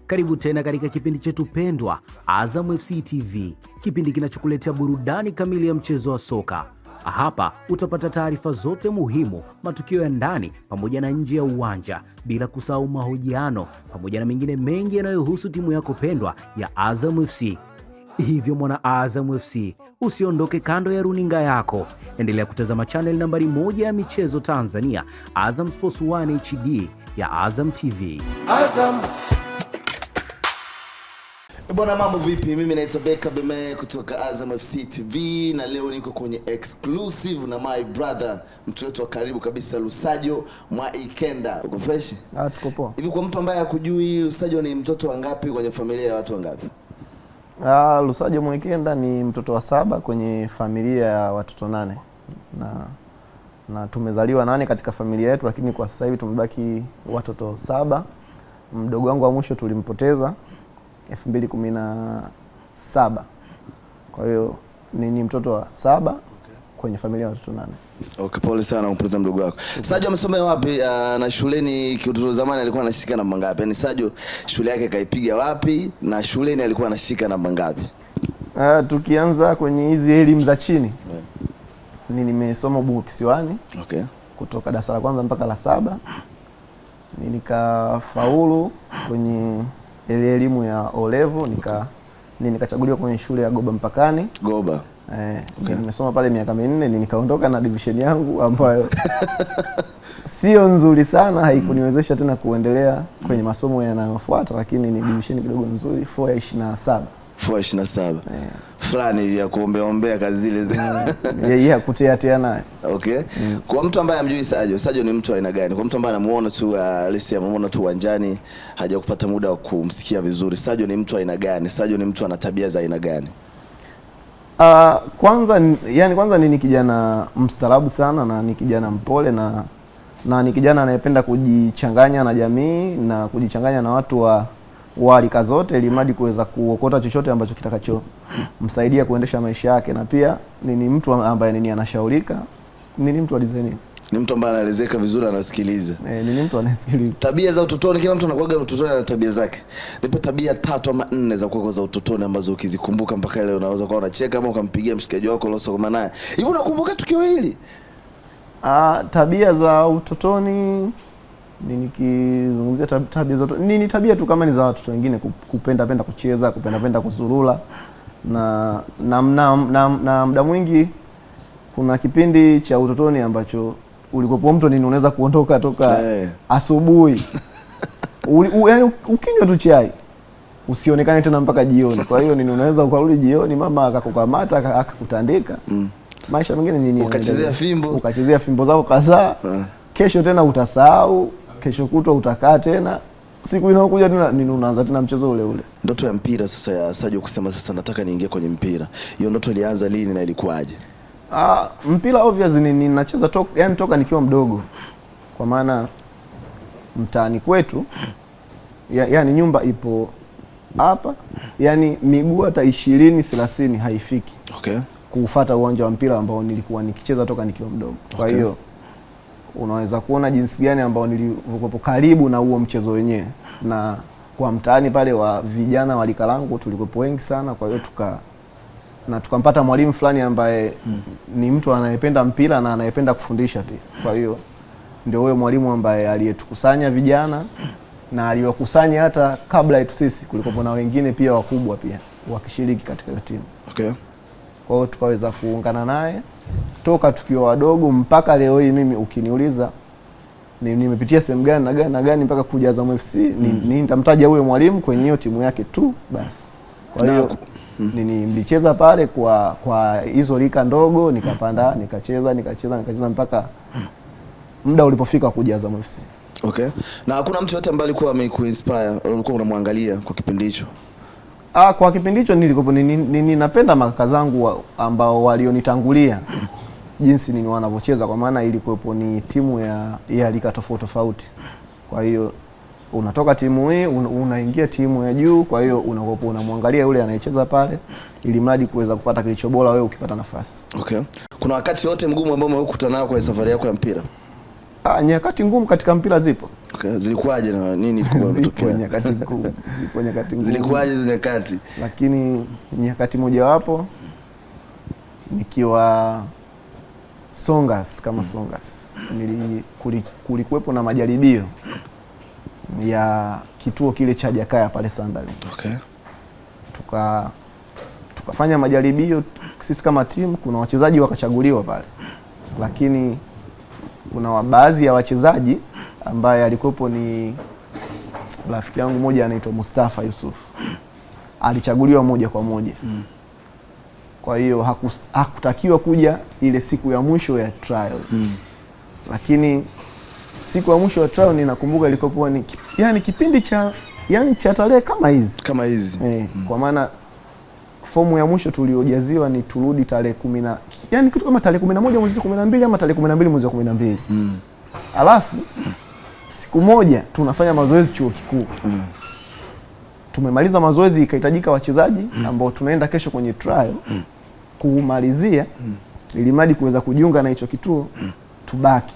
Karibu tena katika kipindi chetu pendwa Azam FC TV, kipindi kinachokuletea burudani kamili ya mchezo wa soka. Hapa utapata taarifa zote muhimu, matukio ya ndani pamoja na nje ya uwanja, bila kusahau mahojiano pamoja na mengine mengi yanayohusu timu yako pendwa ya Azam FC. Hivyo mwana Azam FC, usiondoke kando ya runinga yako. Endelea kutazama channel nambari 1 ya michezo Tanzania, Azam Sports 1 HD ya Azam TV. Azam. Bwana, mambo vipi? Mimi naitwa Beka Beme kutoka Azam FC TV na leo niko kwenye exclusive na my brother, mtu wetu wa karibu kabisa, Lusajo Mwaikenda. Uko fresh? Tuko poa. Hivi kwa mtu ambaye hakujui, Lusajo ni mtoto wangapi kwenye familia ya watu wangapi? Lusajo Mwaikenda ni mtoto wa 7 kwenye familia ya watoto 8. Na tumezaliwa 8 katika familia yetu, lakini kwa sasa hivi tumebaki watoto 7. Mdogo wangu wa mwisho tulimpoteza 2017. Kwa hiyo ni mtoto wa 7 kwenye familia ya watoto 8. Okay, pole sana kumpoteza mdogo wako. Sajo amesomea wapi na shuleni kiutoto zamani alikuwa anashika namba ngapi? Yaani Sajo shule yake kaipiga wapi na shuleni alikuwa anashika namba ngapi? Tukianza kwenye hizi elimu za chini. Nimesoma Bungu Kisiwani. Okay. Kutoka darasa la kwanza mpaka la 7. Nikafaulu kwenye elimu ya O-level, nikachaguliwa kwenye shule ya Goba Mpakani. Goba. Okay. Nimesoma pale miaka 4, nikaondoka na division yangu ambayo sio nzuri sana, haikuniwezesha tena kuendelea kwenye masomo yanayofuata, lakini ni division kidogo nzuri, 427. 427. Fulani ya kuombea kazi zile yeye kutea naye. Okay. Kwa mtu ambaye amjui Sajo ni mtu aina gani? Kwa mtu ambaye anamuona tu amemuona tu uwanjani, hajakupata muda wa kumsikia vizuri, Sajo ni mtu aina gani? Sajo ni mtu ana tabia za aina gani? Kwanza ni kijana mstaarabu sana, na ni kijana mpole, na ni kijana anayependa kujichanganya na jamii na kujichanganya na watu wa rika zote, ili mradi kuweza kuokota chochote ambacho kitakachomsaidia kuendesha maisha yake. Na pia ni mtu ambaye anashaurika, ni mtu wa design. Ni mtu ambaye anaelezeka vizuri, anasikiliza. Ni mtu anasikiliza. Tabia za utotoni, kila mtu anakuwa utotoni na tabia zake. Nipe tabia 3 ama 4 za kwako za utotoni ambazo ukizikumbuka mpaka leo unaweza kuwa unacheka ama ukampigia mshikaji wako uliosoma naye. Hivi unakumbuka tukio hili? Tabia za utotoni nikizungumzia tabia zote ni tabia tu kama ni za watu wengine, kupenda kucheza, kupenda kuzurula, na muda mwingi kuna kipindi cha utotoni ambacho ulikopo mtu unaweza kuondoka toka asubuhi yaani ukinywa tu chai usionekane tena mpaka jioni. Kwa hiyo unaweza ukarudi jioni mama akakukamata akakutandika. Maisha mengine ukachezea fimbo zako kadhaa. Kesho tena utasahau, kesho kutwa utakaa tena, siku inayokuja tena unaanza tena mchezo ule ule. Ndoto ya mpira sasa ya Sajo kusema sasa nataka niingie kwenye mpira, hiyo ndoto ilianza lini na ilikuwaje? Mpira obviously ninacheza toka nikiwa mdogo, kwa maana mtaani kwetu yani nyumba ipo hapa, yani miguu hata 20-30 haifiki. Okay. Kufuata uwanja wa mpira ambao nilikuwa nikicheza toka nikiwa mdogo. Kwa hiyo unaweza kuona jinsi gani ambao nilikuwa karibu na huo mchezo wenyewe, na kwa mtaani pale wa vijana wa lika langu tulikuwa wengi sana. Kwa hiyo tukampata mwalimu fulani ambaye ni mtu anayependa mpira na anayependa kufundisha pia. Kwa hiyo ndio huyo mwalimu ambaye aliyetukusanya vijana na aliwakusanya hata kabla yetu sisi, kulikuwa na wengine pia wakubwa pia wakishiriki katika timu. Okay. Kwa hiyo tukaweza kuungana naye toka tukiwa wadogo mpaka leo hii. Mimi ukiniuliza nimepitia sehemu gani na gani mpaka kuja Azam FC, nitamtaja huyo mwalimu kwenye hiyo timu yake tu basi. Kwa hiyo nilicheza pale kwa hizo lika ndogo, nikapanda nikacheza mpaka muda ulipofika kuja Azam FC. Okay. Na hakuna mtu yote ambaye alikuwa amekuinspire, ulikuwa unamwangalia kwa kipindi hicho? Kwa kipindi hicho ninapenda makaka zangu ambao walionitangulia jinsi wanavyocheza, kwa maana ilikuwepo ni timu ya lika tofauti. Kwa hiyo unatoka timu hii unaingia timu ya juu, kwa hiyo unakopo unamwangalia yule anayecheza pale, ili mradi kuweza kupata kilicho bora wewe ukipata nafasi. Okay. Kuna wakati wote mgumu ambao umekutana nao kwa safari yako ya mpira? Nyakati ngumu katika mpira zipo. Okay, zilikuwaje na nini ilikuwa imetokea? Nyakati ngumu. Zipo nyakati ngumu. Zilikuwaje nyakati? Lakini nyakati mojawapo nikiwa Songas kama Songas kulikuwepo na majaribio ya kituo kile cha Jakaya pale Sandali. Okay. Tukafanya majaribio sisi kama timu, kuna wachezaji wakachaguliwa pale. Lakini kuna baadhi ya wachezaji ambaye alikuwepo ni rafiki yangu mmoja anaitwa Mustafa Yusuf. Alichaguliwa moja kwa moja. Kwa hiyo hakutakiwa kuja ile siku ya mwisho ya trial. Lakini siku ya mwisho ya trial ninakumbuka ilikuwa ni kipindi cha tarehe kama hizi. Kwa maana fomu ya mwisho tuliojaziwa ni turudi tarehe 10, kitu kama tarehe 11 mwezi wa 12 ama tarehe 12 mwezi wa 12. Alafu siku moja tunafanya mazoezi chuo kikuu. Tumemaliza mazoezi, ikahitajika wachezaji ambao tunaenda kesho kwenye trial kumalizia ili mradi kuweza kujiunga na hicho kituo tubaki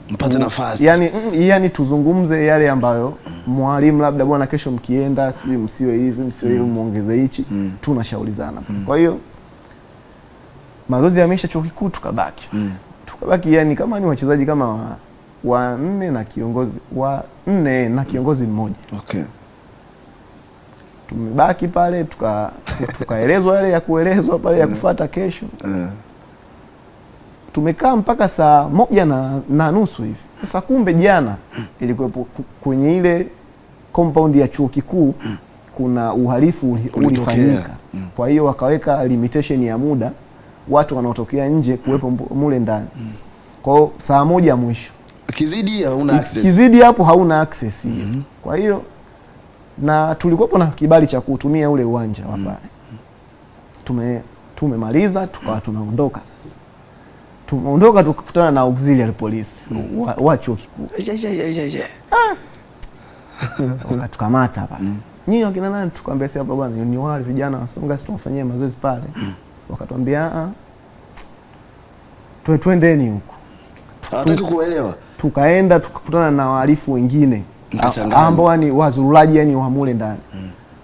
mpate nafasi. Yani tuzungumze yale ambayo mwalimu labda bwana kesho mkienda sisi msiwe hivi muongeze hichi, tunashauriana. Kwa hiyo mazoezi yameisha chuo kikuu tukabaki. Tukabaki kama ni wachezaji kama wanne na kiongozi mmoja. Okay. Tumebaki pale tukaelezwa yale ya kuelezwa pale ya kufuata kesho. Tumekaa mpaka saa 1:30 hivi. Sasa kumbe jana ilikuwa kwenye ile compound ya chuo kikuu kuna uhalifu ulifanyika. Kwa hiyo wakaweka limitation ya muda watu wanaotokea nje kuwepo mule ndani. Kwa hiyo saa 1 mwisho. Kizidi hapo hauna access. Kwa hiyo na tulikuwa na kibali cha kutumia ule uwanja wa pale. Tumemaliza tukawa tunaondoka sasa. Tumeondoka tukakutana na auxiliary police wa chuo kikuu. Tukamata hapa. Nyinyi wakina nani? Tukamwambia si hapa bwana, ni wale vijana wa Songas tunafanyia mazoezi pale. Wakatuambia twendeni huko. Hawataki kuelewa. Tukaenda tukakutana na wahalifu wengine ambao ni wazurulaji wa mule ndani.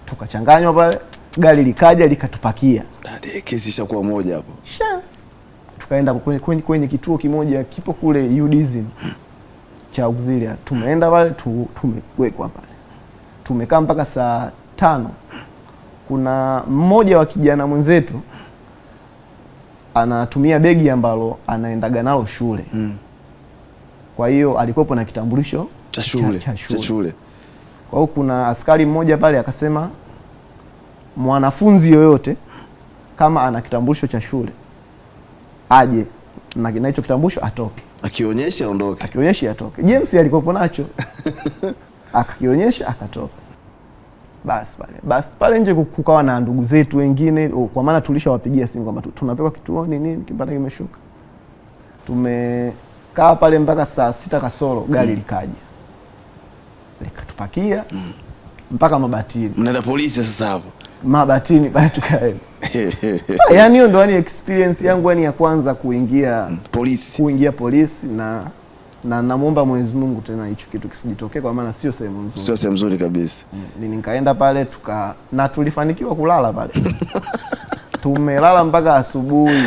Tukachanganywa pale, gari likaja likatupakia. Kesi ishakuwa moja hapo. Tukaenda kwenye kituo kimoja kipo kule UDSM cha auxiliary. Tumeenda pale tumewekwa pale. Tumekaa mpaka saa 5. Kuna mmoja wa kijana mwenzetu anatumia begi ambalo anaendaga nalo shule. Kwa hiyo alikuwa na kitambulisho cha shule. Kwa hiyo kuna askari mmoja pale akasema mwanafunzi yoyote kama ana kitambulisho cha shule aje na hicho kitambulisho atoke. Akionyesha aondoke. Akionyesha atoke. James alikuwa nacho. Akakionyesha akatoka. Basi pale nje kukawa na ndugu zetu wengine, kwa maana tulishawapigia simu kwamba tunapewa kituoni nini kipata kimeshuka. Tumekaa pale mpaka saa 6 kasoro gari likaja. Likatupakia mpaka Mabatini. Mnaenda polisi sasa hapo. Mabatini pale tukaenda. Hiyo ndo experience yangu ya kwanza kuingia polisi na namuomba Mwenyezi Mungu tena hicho kitu kisijitokee kwa maana sio sehemu nzuri. Sio sehemu nzuri kabisa. Nikaenda pale na tulifanikiwa kulala pale. Tumelala mpaka asubuhi.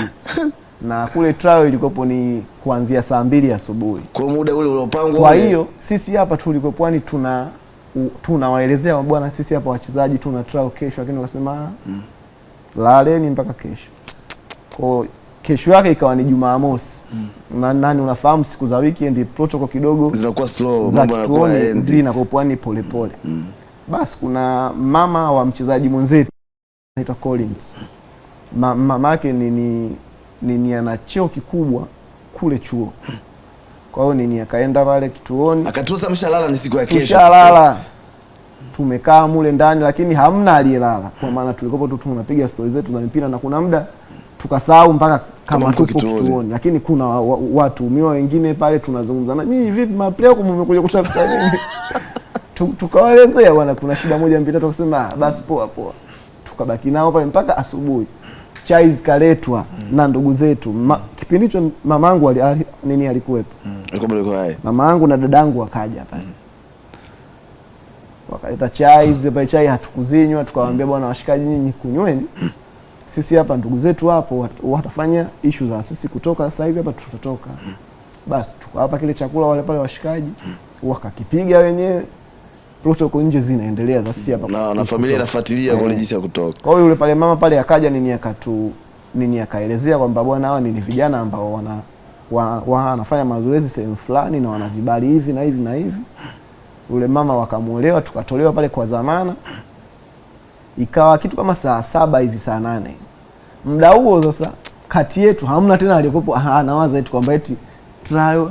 Na kule trial ilikopo ni kuanzia saa 2 asubuhi. Kwa muda ule uliopangwa. Kwa hiyo sisi hapa tulikopo tunawaelezea bwana sisi hapa wachezaji tuna trial kesho, lakini wakasema laleni mpaka kesho. Kwa kesho yake ikawa ni Jumamosi. Nani unafahamu siku za weekend protocol kidogo zinakuwa slow, mambo yanakuwa zinakuwa ni pole pole. Basi kuna mama wa mchezaji mwenzetu anaitwa Collins. Mama yake ni ana cheo kikubwa kule chuo. Kwa hiyo akaenda pale kituoni. Akatusa mshalala ni siku ya kesho. Mshalala. Tumekaa mule ndani lakini hamna aliyelala. Kwa maana tulikuwa tu tunapiga stories zetu za mpira na kuna muda tukasahau mpaka kama tupo kituoni. Lakini kuna watu miwa wengine pale tunazungumza na mimi vipi maplayer huko mmekuja kutafuta nini? Tukawaelezea bwana kuna shida moja mbili tatu kusema basi poa. Tukabaki nao pale mpaka asubuhi. Chai zikaletwa na ndugu zetu. Kipindi hicho mamangu alikuwepo. Alikuwa hai. Mama yangu na dadangu wakaja pale. Wakaleta chai, zile chai hatukuzinywa, tukawaambia bwana washikaji nyinyi kunyweni. Sisi hapa ndugu zetu hapo watafanya issue za sisi kutoka sasa hivi hapa tutatoka. Basi tukawapa kile chakula wale pale washikaji, wakakipiga wenyewe. Protocol nje zinaendelea za sisi hapa. Na familia inafuatilia kwa jinsi ya kutoka. Kwa hiyo yule pale mama pale akaja akaelezea kwamba bwana hawa ni vijana ambao wanafanya mazoezi sehemu fulani na wana vibali hivi na hivi na hivi. Yule mama wakamuelewa, tukatolewa pale kwa dhamana. Ikawa kitu kama saa 7 hivi saa 8. Muda huo sasa kati yetu hamna tena alikopo anawaza eti kwamba eti trial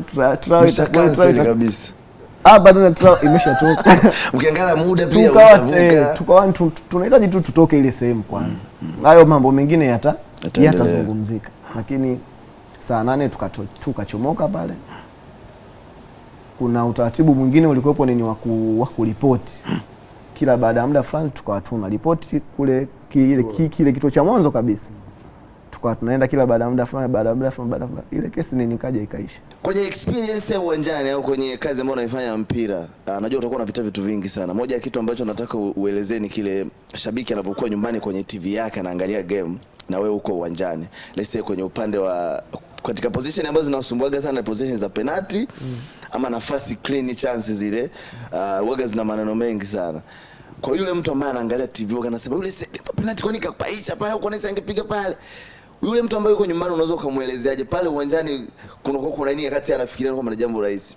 kabisa. Bado trial imeshatoka. Ukiangalia muda pia ushavuka. Tukawa tunahitaji tu tutoke ile sehemu kwanza. Hayo mambo mengine yatazungumzika. Lakini saa 8 tukachomoka pale. Kuna utaratibu mwingine ulikuwepo ni wa kuripoti. Kila baada ya muda fulani tukawa tunaripoti kule kile kituo cha mwanzo kabisa. Tukawa tunaenda kila baada ya muda fulani ile kesi nikaja ikaisha. Kwenye experience ya uwanjani au kwenye kazi ambayo unaifanya mpira, najua utakuwa unapita vitu vingi sana. Moja ya kitu ambacho nataka uelezeni kile shabiki anapokuwa nyumbani kwenye TV yake anaangalia game na wewe uko uwanjani. Let's say kwenye upande wa katika position ambazo zinasumbuaga sana position za penalty ama nafasi clean chances zile waga zina maneno mengi sana. Kwa yule mtu ambaye anaangalia TV waga anasema yule penalty kwani kapaisha pale au kwani angepiga pale. Yule mtu ambaye yuko nyumbani unaweza kumuelezeaje pale uwanjani kuna nini kati anafikiria kwamba ni jambo rahisi?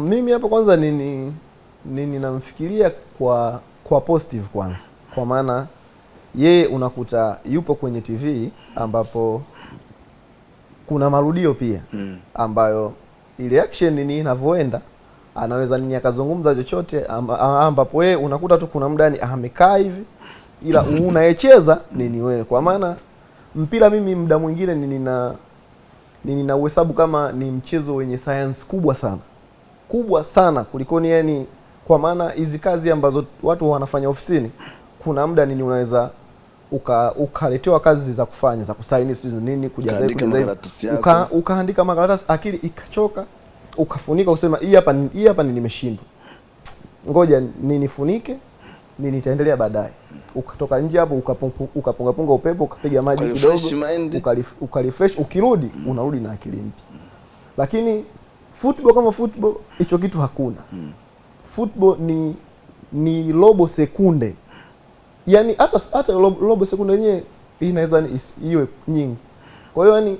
Mimi hapa kwanza nini namfikiria kwa positive kwanza. Kwa maana yeye unakuta yupo kwenye TV ambapo kuna marudio pia ambayo ile action nini inavyoenda anaweza nini akazungumza chochote ambapo yeye unakuta tu kuna muda amekaa hivi ila unayecheza nini wewe. Kwa maana mpira mimi muda mwingine nina uhesabu kama ni mchezo wenye science kubwa sana kuliko ni yani. Kwa maana hizi kazi ambazo watu wanafanya ofisini kuna muda nini unaweza ukaletewa kazi za kufanya za kusaini nini kujaza ukaandika makaratasi akili ikachoka ukafunika usema hii hapa nimeshindwa, ngoja nifunike nitaendelea baadaye. Ukatoka nje hapo ukapunga upepo ukapiga maji kidogo ukarefresh, ukirudi unarudi na akili mpya. Lakini football kama football hicho kitu hakuna. Football ni robo sekunde. Yani hata robo sekunde yenyewe inaweza iwe nyingi. Kwa hiyo yani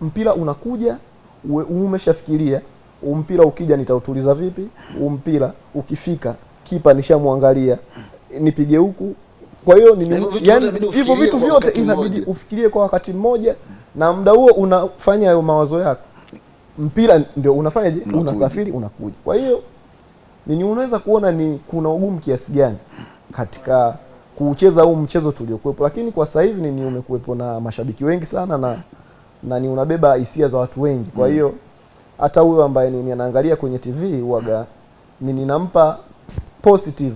mpira unakuja umeshafikiria mpira ukija nitautuliza vipi, mpira ukifika kipa nishamwangalia nipige huku. Kwa hiyo hivyo vitu vyote inabidi ufikirie kwa wakati mmoja na muda huo unafanya hayo mawazo yako. Mpira ndio unafanyaje, unasafiri unakuja. Kwa hiyo unaweza kuona kuna ugumu kiasi gani katika kucheza huu mchezo tuliokuepo. Lakini kwa sasa hivi umekuepo na mashabiki wengi sana na unabeba hisia za watu wengi. Kwa hiyo hata huyo ambaye anaangalia kwenye TV huaga ninampa positive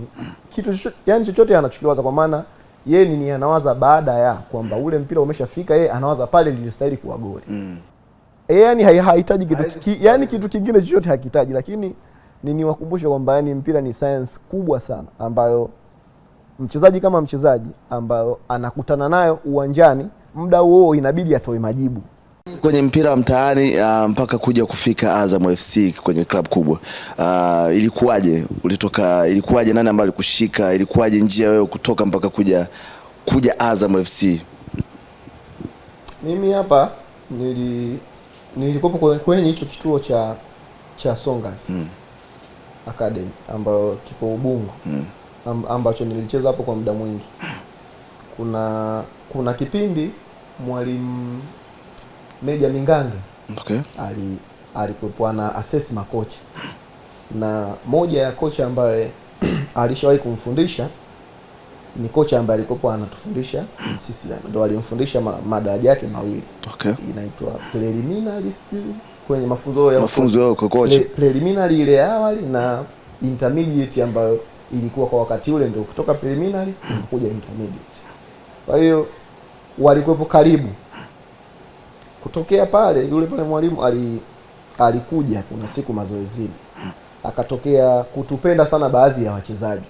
kitu yani chochote anachukiwaza. Kwa maana yeye anawaza baada ya kwamba ule mpira umeshafika, yeye anawaza pale lilistahili kuwa goli. Yani hahitaji kitu kingine chochote hakitaji. Lakini niwakumbushe kwamba mpira ni science kubwa sana ambayo mchezaji kama mchezaji ambayo anakutana nayo uwanjani muda huo inabidi atoe majibu. Kwenye mpira wa mtaani mpaka kuja kufika Azam FC kwenye club kubwa, ilikuwaje nani ambaye alikushika, ilikuwaje njia wewe kutoka mpaka kuja Azam FC? Mimi hapa nilikopo kwenye hicho kituo cha Songas Academy ambayo kipo Ubungo, ambacho nilicheza hapo kwa muda mwingi. Kuna kipindi mwalimu Meja Mingange alikuwa na assess makocha, na moja ya kocha ambaye alishawahi kumfundisha ni kocha ambaye alikuwa anatufundisha sisi, ndio alimfundisha madaraja yake mawili. Inaitwa preliminary kwenye mafunzo yao kwa kocha, preliminary ile awali na intermediate ambayo ilikuwa kwa wakati ule ndio kutoka preliminary kuja intermediate. Kwa hiyo walikuwepo karibu. kutokea pale yule pale mwalimu alikuja kuna siku mazoezini, akatokea kutupenda sana baadhi ya wachezaji,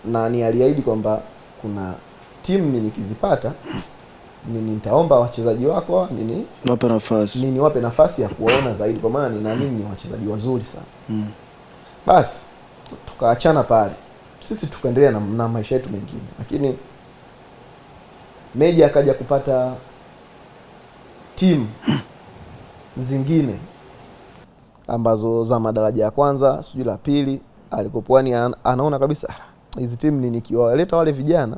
na ni aliahidi kwamba kuna timu nikizipata nitaomba wachezaji wako wape nafasi ya kuwaona zaidi, kwa maana ninaamini ni wachezaji wazuri sana. Basi tukaachana pale, sisi tukaendelea na maisha yetu mengine, lakini Meja akaja kupata timu zingine ambazo za madaraja ya kwanza sijui la pili, alikopoani anaona kabisa hizi timu nikiwaleta wale vijana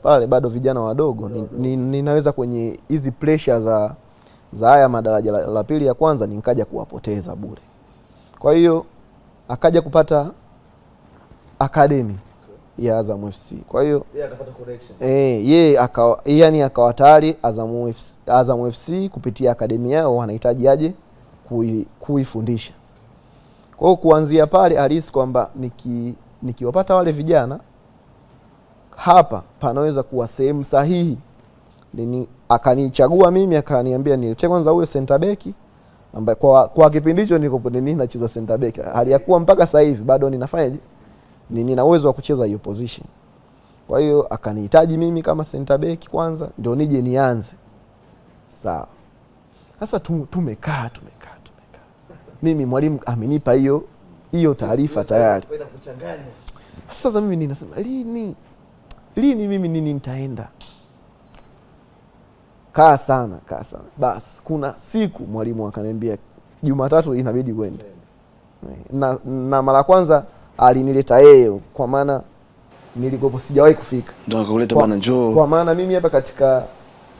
wale bado vijana wadogo ninaweza kwenye hizi pressure za haya madaraja la pili ya kwanza nikaja kuwapoteza bure. Kwa hiyo akaja kupata academy ya Azam FC. Kwa hiyo akapata correction. Yani akawa tayari Azam FC kupitia academy yao wanahitaji aje kuifundisha. Kwa hiyo kuanzia pale alihisi kwamba nikiwapata wale vijana hapa panaweza kuwa sehemu sahihi. Akanichagua mimi, akaniambia niletee kwanza huyo center back ambaye kwa kipindi hicho niko nacheza center back. Aliyakuwa mpaka sasa hivi bado nina uwezo wa kucheza hiyo position. Kwa hiyo akanihitaji mimi kama center back kwanza ndio nije nianze. Sawa. Sasa tumekaa. Mimi mwalimu amenipa hiyo taarifa tayari. Sasa mimi ninasema lini mimi nitaenda? Kaa sana. Basi kuna siku mwalimu akaniambia Jumatatu inabidi uende. Na mara kwanza alinileta yeye, kwa maana nilikopo sijawahi kufika. Ndio akakuleta bwana njoo. Kwa maana mimi hapa katika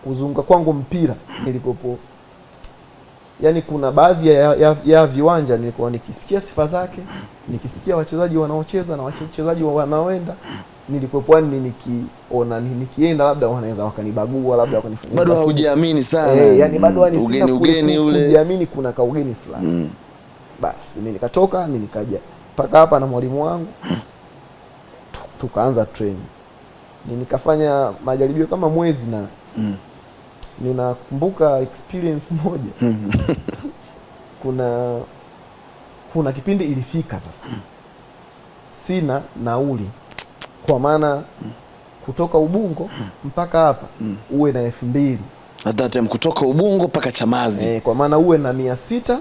kuzunguka kwangu mpira nilikopo, yani kuna baadhi ya viwanja nilikuwa nikisikia sifa zake, nikisikia wachezaji wanaocheza na wachezaji wanaoenda, nilikopo nikiona nikienda labda wanaweza wakanibagua, labda wakanifanya. Bado haujiamini sana. Yani bado ni ugeni ule. Kujiamini kuna kaugeni fulani. Basi mimi nikatoka, nikaja mpaka hapa na mwalimu wangu. Tukaanza training. Nikafanya majaribio kama mwezi na ninakumbuka experience moja. Kuna kipindi ilifika sasa sina nauli, kwa maana kutoka Ubungo mpaka hapa uwe na 2000. At that time kutoka Ubungo mpaka Chamazi. Kwa maana uwe na 600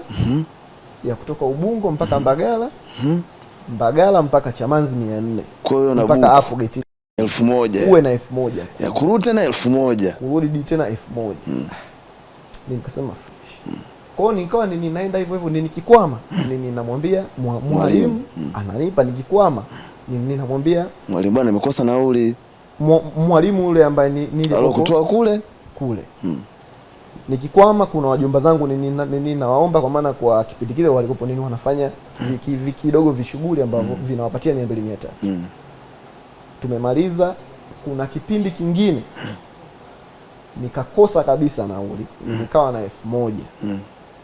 ya kutoka Ubungo mpaka Mbagala. Mbagala mpaka Chamazi 400. Kwa hiyo na mpaka hapo geti 1000. Uwe na 1000. Ya kurudi tena 1000. Kurudi tena 1000. Nikasema fresh. Kwa hiyo nikawa ninaenda hivyo nikikwama ninamwambia mwalimu ananipa, nikikwama ninamwambia mwalimu bwana nimekosa nauli. Mwalimu yule ambaye nilikutoa kule. Nikikwama kuna wajomba zangu nawaomba, kwa maana kwa kipindi kile walikopo wanafanya kidogo vishughuli ambavyo vinawapatia 200-300. Tumemaliza, kuna kipindi kingine nikakosa kabisa nauli, nikawa na 1000.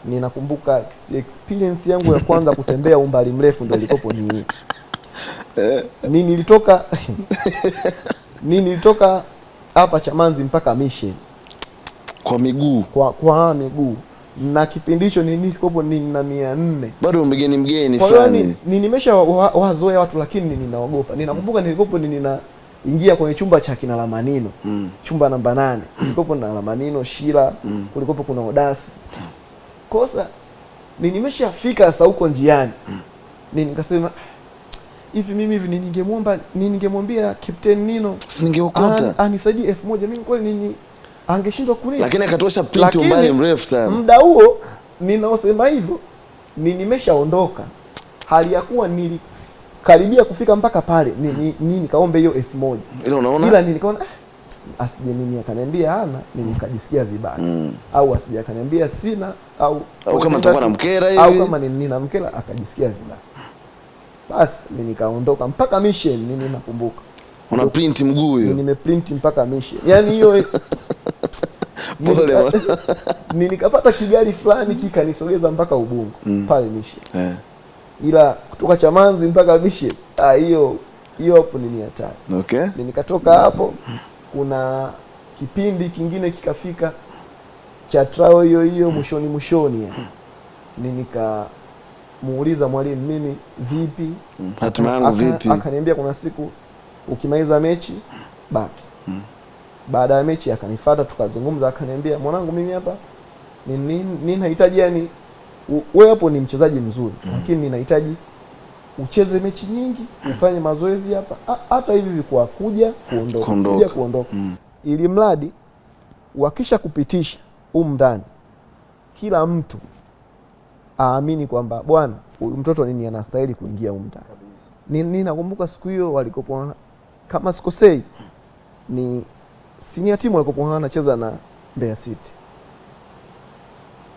Ninakumbuka experience yangu ya kwanza kutembea umbali mrefu ndio ilikopo nilitoka hapa Chamanzi mpaka Mission kwa miguu. Kwa miguu. Na kipindi hicho nilikopo nina 400. Bado mgeni fulani. Nimesha wazoea watu, lakini ninaogopa. Ninakumbuka nilikopo ingia kwenye chumba cha kina Lamanino. Chumba namba 8. Nilikopo na Lamanino, Shila, kulikopo kuna Odasi. Kosa nimeshafika sasa huko njiani. Nikasema hivi mimi ningemwambia Captain Nino singeokota anisaidie 1000, mimi kweli angeshindwa kunipa. Lakini akatosha print umbali mrefu sana. Muda huo ninaosema hivyo nimeshaondoka. Hali ya kuwa nilikaribia kufika mpaka pale nikaombe hiyo 1000. Ila unaona? Ila nilikaona asije mimi akaniambia hana, nikajisikia vibaya. Au asije akaniambia sina, au kama nitakuwa na mkera hivi, au kama nina mkera akajisikia vibaya. Basi nikaondoka mpaka Mission. Nakumbuka una print mguu hiyo. Nimeprint mpaka Mission. Yaani hiyo nikapata kigari fulani kikanisogeza mpaka Ubungo pale Mission. Ila kutoka Chamanzi mpaka Mission hiyo hapo ni hatari. Okay. Nikatoka hapo, kuna kipindi kingine kikafika cha trial hiyo mwishoni nikamuuliza mwalimu, mimi vipi? Hatima yangu vipi? Akaniambia kuna siku ukimaliza mechi baki. Baada ya mechi akanifuata tukazungumza, akaniambia mwanangu, mimi hapa ninahitaji, yani wewe hapo ni mchezaji mzuri, lakini ninahitaji ucheze mechi nyingi, ufanye mazoezi hapa, hata hivi kwa kuja kuondoka. Ili mradi wakisha kupitisha ndani, kila mtu aamini kwamba bwana huyu mtoto nini anastahili kuingia ndani. Nakumbuka siku hiyo walikopo, kama sikosei, ni senior team walikopo anacheza na Mbeya City.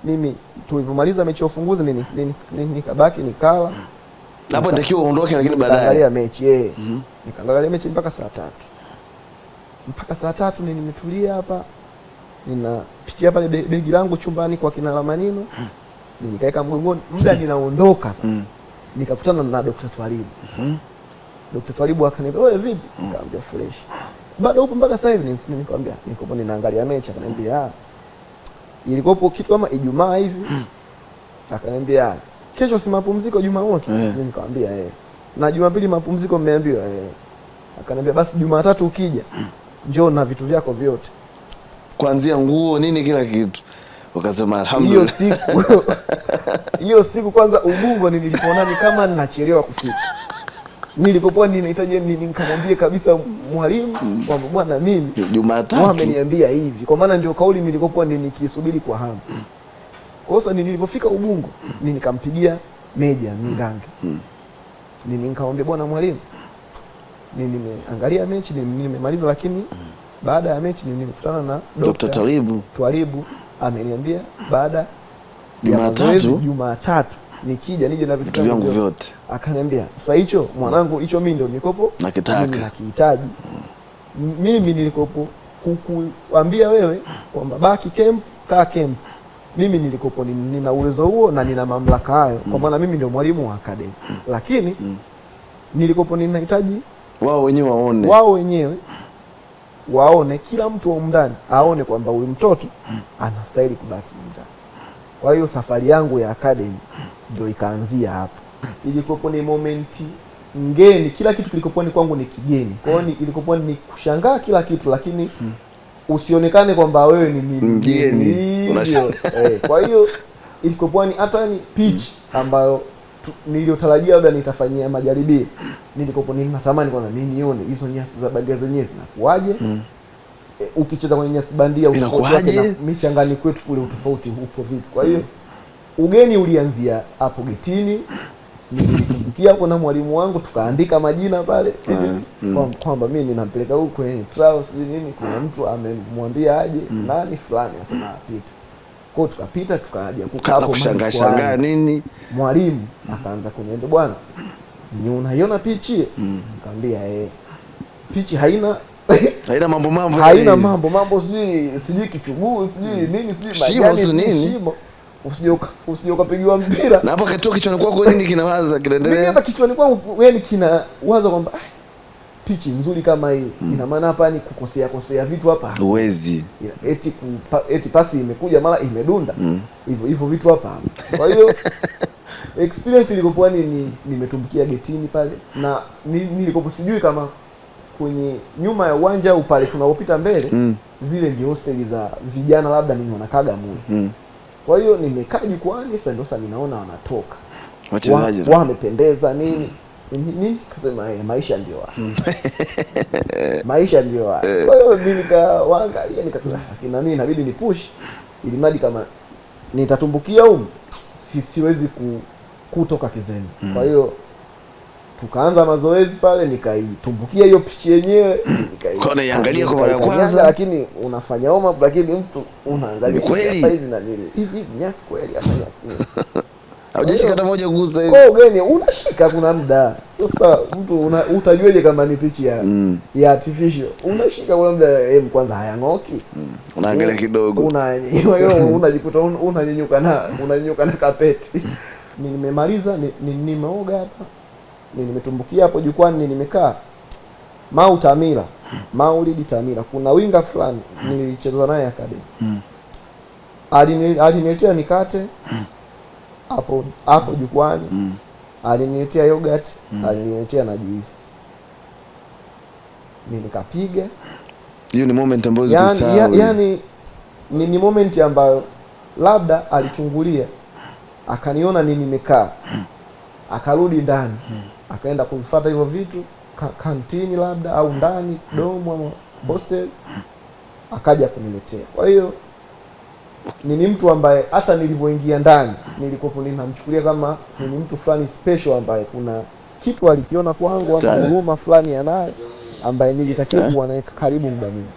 Mimi tulivyomaliza mechi ya ufunguzi nikabaki nikala. Hapo nitakiwa uondoke, lakini baadaye nikaangalia mechi nikaangalia mechi mpaka saa 3 nimetulia hapa, ninapitia pale begi langu chumbani kwa kina Lamanino, nikaweka mgongoni. Muda ninaondoka nikakutana na Dr. Twalibu. Dr. Twalibu akaniambia wewe vipi? Nikamwambia fresh. Bado upo mpaka sasa hivi? Nikamwambia niko ninaangalia mechi. Akaniambia ilikopo kitu kama Ijumaa hivi. Akaniambia kesho si mapumziko Jumamosi? Nikamwambia na Jumapili mapumziko mmeambiwa? Akaniambia basi Jumatatu ukija njoo na vitu vyako vyote, kuanzia nguo nini kila kitu. Ukasema alhamdulillah. Hiyo siku kwanza Ubungo nilipoona ni kama ninachelewa kufika. Nilipokuwa ninahitaji nikamwambie kabisa mwalimu kwamba bwana mimi Jumatatu wameniambia hivi, kwa maana ndio kauli nilikokuwa nikisubiri kwa hamu. Kwa sababu nilipofika Ubungo nikampigia Meja Mingange. Nikamwambia bwana mwalimu, nimeangalia mechi nimemaliza, lakini baada ya mechi nimekutana na Dr. Twalibu ameniambia baada Jumatatu nikija nije na vitu vyangu vyote. Akaniambia sasa hicho mwanangu, hicho mimi ndio nikopo nakihitaji. Mimi nilikopo kukuambia wewe kwamba baki camp, kaa camp. Mimi nilikopo nina uwezo huo na nina mamlaka hayo, kwa maana mimi ndio mwalimu wa academy. Lakini nilikopo ninahitaji wao wenyewe waone, kila mtu wa ndani aone kwamba huyu mtoto anastahili kubaki ndani. Kwa hiyo safari yangu ya academy ndio ikaanzia hapo. Ilikopo ni momenti ngeni, kila kitu kilikopo ni kwangu ni kigeni. Kwa hiyo ilikopo ni kushangaa kila kitu, lakini usionekane kwamba wewe ni mgeni. Kwa hiyo ilikopo ni hata ni pitch ambayo niliyotarajia labda nitafanyia majaribio, nilikopo ninatamani kwanza nione hizo nyasi za bandia zenyewe zinakuaje. Ukicheza kwenye nyasi bandia inakuaje, michangani kwetu kule utofauti upo vipi. Kwa hiyo ugeni ulianzia hapo getini. Nilikumbukia hapo na mwalimu wangu tukaandika majina pale kwamba mimi ninampeleka huko kwenye trials nini, kuna mtu amemwambia aje nani fulani, asema apite. Kwa hiyo tukapita tukaja kukaa kushangaa nini, mwalimu akaanza kuniambia bwana ni unaiona pichi? Nikamwambia pichi haina mambo sijui kichuguu sijui nini sijui majani shimo, usije ukapigiwa mpira. Na hapo katoka kichwani kwako nini kinawaza kinaendelea? Mimi hapa kichwani kwangu yani kinawaza kwamba pichi nzuri kama hii ina maana hapa ni kukosea vitu hapa huwezi, eti pasi imekuja mara imedunda hivyo vitu hapa. Kwa hiyo experience ilikokuwa nimetumbukia getini pale, na nilikopo sijui kama kwenye nyuma ya uwanja au pale tunapopita mbele zile ndio hosteli za vijana labda ni wanakaga mule. Kwa hiyo nimekaa jukwani, sasa ninaona wanatoka wachezaji wamependeza nini kasema maisha ndio maisha ndio. Kwa hiyo mimi nikawaangalia nikasema lakini nini inabidi ni push, ili mradi kama nitatumbukia siwezi kutoka kizeni. Kwa hiyo tukaanza mazoezi pale, nikaitumbukia hiyo pichi yenyewe, nikaiangalia kwa mara ya kwanza, lakini unafanya homa, lakini mtu unaangalia sasa hivi na nini hivi nyasi kweli hata nyasi haujashika hata moja kugusa hivi. Kwa ugeni unashika kuna muda. Sasa mtu utajueje kama ni pichi ya artificial? Unashika kuna muda kwanza hayang'oki. Unaangalia kidogo. Unajikuta unanyanyuka na kapeti. Nimemaliza nimeoga hapa. Nimetumbukia hapo jukwani nimekaa. Maulidi Tamira. Kuna winga fulani nilicheza naye academy. Aliniletea mikate hapo jukwani, aliniletea yogurt, aliniletea na juice. Mimi nikapiga. Hiyo ni moment ambayo zikisahau. Yani ni moment ambayo labda alichungulia akaniona nini nimekaa, akarudi ndani, akaenda kufuata hivyo vitu kantini labda au ndani domo au hostel, akaja kuniletea. Kwa hiyo ni mtu ambaye hata nilivyoingia ndani nilikuwa ninamchukulia kama ni mtu fulani special ambaye kuna kitu alikiona kwangu, ama huruma fulani anayo ambaye nilitakiwa kuwa naye karibu muda mwingi.